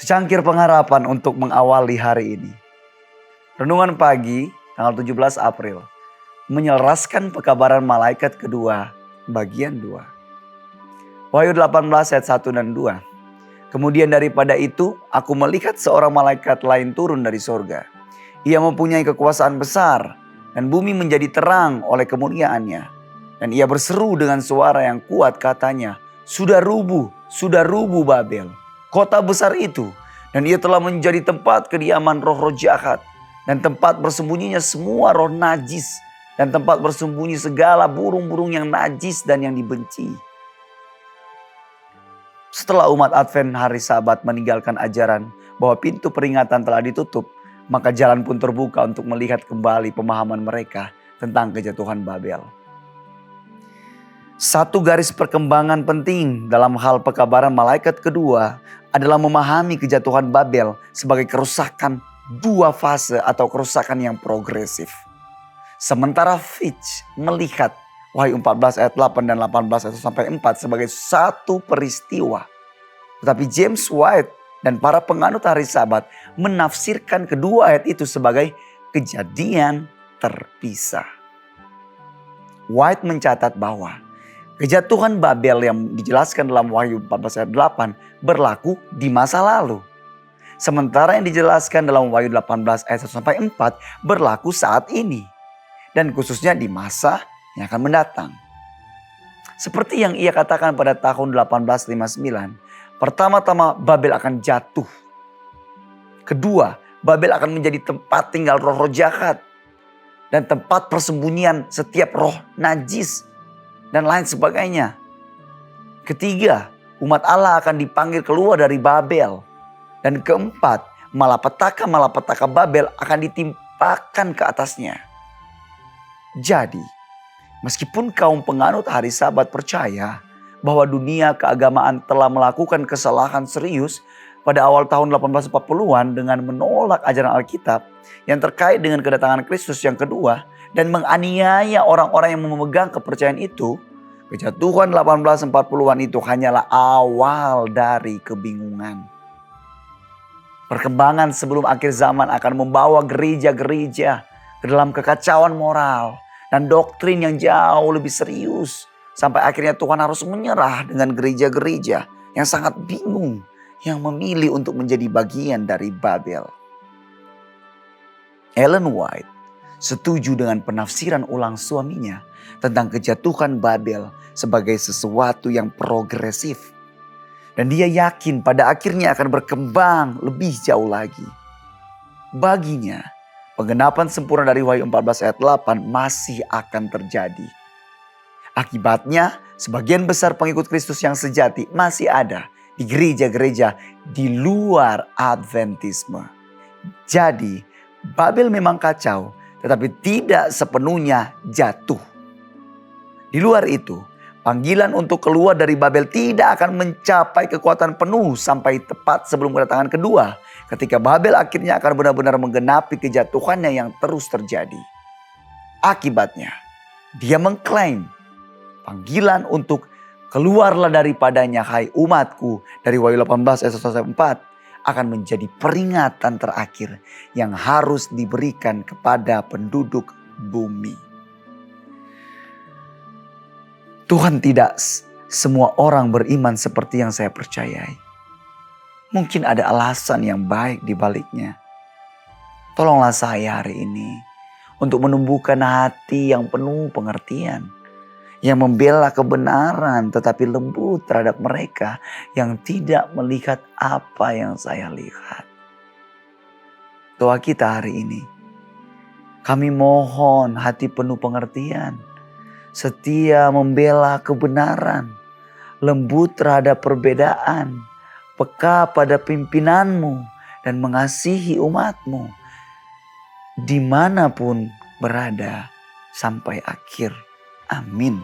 Secangkir pengharapan untuk mengawali hari ini. Renungan pagi tanggal 17 April. Menyelaraskan pekabaran malaikat kedua bagian 2. Wahyu 18 ayat 1 dan 2. Kemudian daripada itu aku melihat seorang malaikat lain turun dari sorga. Ia mempunyai kekuasaan besar dan bumi menjadi terang oleh kemuliaannya. Dan ia berseru dengan suara yang kuat katanya, sudah rubuh Babel, kota besar itu. Dan ia telah menjadi tempat kediaman roh-roh jahat. Dan tempat bersembunyinya semua roh najis. Dan tempat bersembunyi segala burung-burung yang najis dan yang dibenci. Setelah umat Advent hari Sabat meninggalkan ajaran bahwa pintu peringatan telah ditutup, maka jalan pun terbuka untuk melihat kembali pemahaman mereka tentang kejatuhan Babel. Satu garis perkembangan penting dalam hal pekabaran malaikat kedua adalah memahami kejatuhan Babel sebagai kerusakan dua fase atau kerusakan yang progresif. Sementara Fitch melihat Wahyu 14 ayat 8 dan 18 ayat 1 sampai 4 sebagai satu peristiwa. Tetapi James White dan para penganut hari Sabat menafsirkan kedua ayat itu sebagai kejadian terpisah. White mencatat bahwa kejatuhan Babel yang dijelaskan dalam Wahyu 14 ayat 8 berlaku di masa lalu. Sementara yang dijelaskan dalam Wahyu 18 ayat 1 sampai 4 berlaku saat ini. Dan khususnya di masa yang akan mendatang. Seperti yang ia katakan pada tahun 1859, pertama-tama Babel akan jatuh. Kedua, Babel akan menjadi tempat tinggal roh-roh jahat. Dan tempat persembunyian setiap roh najis. Dan lain sebagainya. Ketiga, umat Allah akan dipanggil keluar dari Babel. Dan keempat, malapetaka Babel akan ditimpakan ke atasnya. Jadi, meskipun kaum penganut hari Sabat percaya bahwa dunia keagamaan telah melakukan kesalahan serius pada awal tahun 1840-an dengan menolak ajaran Alkitab yang terkait dengan kedatangan Kristus yang kedua dan menganiaya orang-orang yang memegang kepercayaan itu, kejatuhan 1840-an itu hanyalah awal dari kebingungan. Perkembangan sebelum akhir zaman akan membawa gereja-gereja ke dalam kekacauan moral dan doktrin yang jauh lebih serius. Sampai akhirnya Tuhan harus menyerah dengan gereja-gereja yang sangat bingung. Yang memilih untuk menjadi bagian dari Babel. Ellen White setuju dengan penafsiran ulang suaminya tentang kejatuhan Babel sebagai sesuatu yang progresif. Dan dia yakin pada akhirnya akan berkembang lebih jauh lagi. Baginya, penggenapan sempurna dari Wahyu 14 ayat 8 masih akan terjadi. Akibatnya, sebagian besar pengikut Kristus yang sejati masih ada di gereja-gereja di luar Adventisme. Jadi, Babel memang kacau, tetapi tidak sepenuhnya jatuh. Di luar itu, panggilan untuk keluar dari Babel tidak akan mencapai kekuatan penuh sampai tepat sebelum kedatangan kedua. Ketika Babel akhirnya akan benar-benar menggenapi kejatuhannya yang terus terjadi. Akibatnya, dia mengklaim panggilan untuk keluarlah daripadanya hai umatku dari Wahyu 18 ayat 1-4 akan menjadi peringatan terakhir yang harus diberikan kepada penduduk bumi. Tuhan tidak semua orang beriman seperti yang saya percayai. Mungkin ada alasan yang baik di baliknya. Tolonglah saya hari ini untuk menumbuhkan hati yang penuh pengertian. Yang membela kebenaran tetapi lembut terhadap mereka yang tidak melihat apa yang saya lihat. Doa kita hari ini. Kami mohon hati penuh pengertian. Setia membela kebenaran. Lembut terhadap perbedaan. Peka pada pimpinanmu. Dan mengasihi umatmu. Dimanapun berada sampai akhir. Amin.